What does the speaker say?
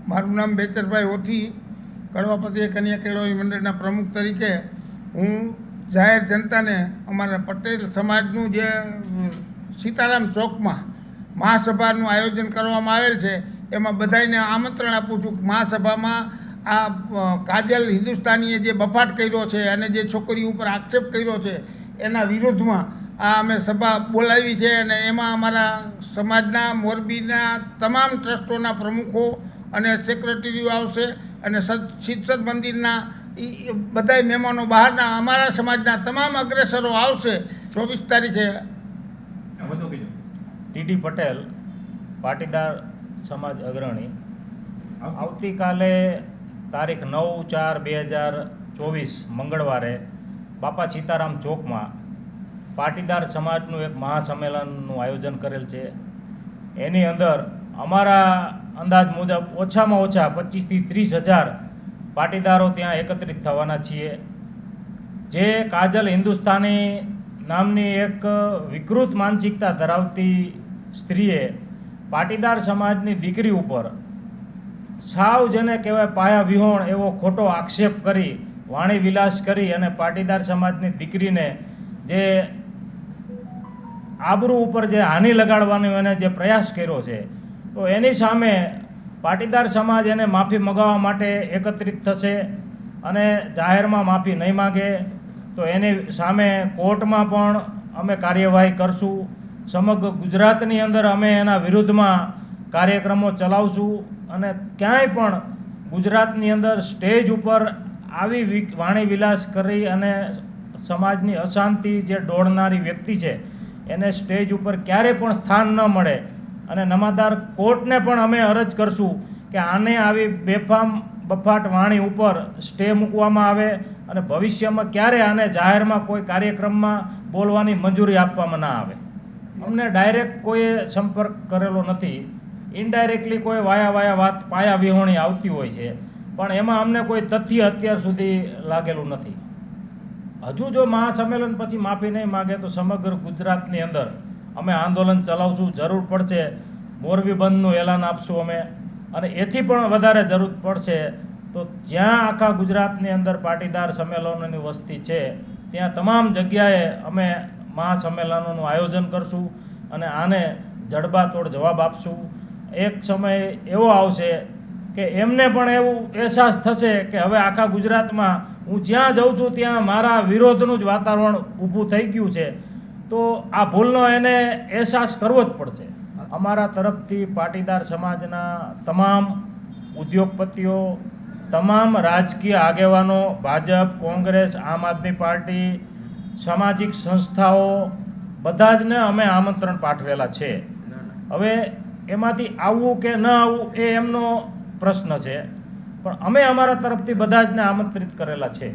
મારું નામ બેચરભાઈ ઓથી, કડવાપતિ કન્યા કેળવણી મંડળના પ્રમુખ તરીકે હું જાહેર જનતાને અમારા પટેલ સમાજનું જે સીતારામ ચોકમાં મહાસભાનું આયોજન કરવામાં આવેલ છે એમાં બધાને આમંત્રણ આપું છું. મહાસભામાં આ કાજલ હિન્દુસ્તાનીએ જે બફાટ કર્યો છે અને જે છોકરી ઉપર આક્ષેપ કર્યો છે એના વિરોધમાં આ અમે સભા બોલાવી છે અને એમાં અમારા સમાજના મોરબીના તમામ ટ્રસ્ટોના પ્રમુખો અને સેક્રેટરીઓ આવશે અને શિક્ષણ મંદિરના બધાય મહેમાનો બહારના અમારા સમાજના તમામ અગ્રેસરો આવશે. 24 તારીખે ટીડી પટેલ પાટીદાર સમાજ અગ્રણી આવતીકાલે તારીખ 9/4/2024 મંગળવારે બાપા સીતારામ ચોકમાં પાટીદાર સમાજનું એક મહાસંમેલનનું આયોજન કરેલ છે. એની અંદર અમારા અંદાજ મુજબ ઓછામાં ઓછા 25 થી 30,000 પાટીદારો ત્યાં એકત્રિત થવાના છીએ. જે કાજલ હિન્દુસ્તાની નામની એક વિકૃત માનસિકતા ધરાવતી સ્ત્રીએ પાટીદાર સમાજની દીકરી ઉપર સાવ જેને કહેવાય પાયા વિહોણ એવો ખોટો આક્ષેપ કરી વાણી વિલાસ કરી અને પાટીદાર સમાજની દીકરીને જે આબરૂ ઉપર જે હાનિ લગાડવાનો એને જે પ્રયાસ કર્યો છે, તો એની સામે પાટીદાર સમાજ એને માફી મગાવવા માટે એકત્રિત થશે અને જાહેરમાં માફી નહીં માગે તો એની સામે કોર્ટમાં પણ અમે કાર્યવાહી કરશું. સમગ્ર ગુજરાતની અંદર અમે એના વિરુદ્ધમાં કાર્યક્રમો ચલાવશું અને ક્યાંય પણ ગુજરાતની અંદર સ્ટેજ ઉપર આવી વાણી વિલાસ કરી અને સમાજની અશાંતિ જે દોડનારી વ્યક્તિ છે એને સ્ટેજ ઉપર ક્યારે પણ સ્થાન ન મળે અને નમાદાર કોર્ટને પણ અમે અરજ કરશું કે આને આવી બેફામ બફાટ વાણી ઉપર સ્ટે મૂકવામાં આવે અને ભવિષ્યમાં ક્યારે આને જાહેરમાં કોઈ કાર્યક્રમમાં બોલવાની મંજૂરી આપવામાં ના આવે. અમને ડાયરેક્ટ કોઈએ સંપર્ક કરેલો નથી, ઇનડાયરેક્ટલી કોઈ વાયા વાત પાયા વિહોણી આવતી હોય છે, પણ એમાં અમને કોઈ તથ્ય અત્યાર સુધી લાગેલું નથી. હજુ જો મહાસંમેલન પછી માફી નહીં માગે તો સમગ્ર ગુજરાતની અંદર અમે આંદોલન ચલાવશું. જરૂર પડશે મોરબી બંધનું એલાન આપશું અમે, અને એથી પણ વધારે જરૂર પડશે તો જ્યાં આખા ગુજરાતની અંદર પાટીદાર સંમેલનોની વસ્તી છે ત્યાં તમામ જગ્યાએ અમે મહાસંમેલનોનું આયોજન કરશું અને આને જડબાતોડ જવાબ આપશું. એક સમય એવો આવશે કે એમને પણ એવું અહેસાસ થશે કે હવે આખા ગુજરાતમાં હું જ્યાં જાઉં છું ત્યાં મારા વિરોધનું જ વાતાવરણ ઊભું થઈ ગયું છે, તો આ ભૂલનો એને અહેસાસ કરવો જ પડશે. અમારા તરફથી પાટીદાર સમાજના તમામ ઉદ્યોગપતિઓ, તમામ રાજકીય આગેવાનો, ભાજપ, કોંગ્રેસ, આમ આદમી પાર્ટી, સામાજિક સંસ્થાઓ બધા જ ને અમે આમંત્રણ પાઠવેલા છે. હવે એમાંથી આવવું કે ન આવવું એ એમનો પ્રશ્ન છે, પણ અમે અમારા તરફથી બધા જને આમંત્રિત કરેલા છે.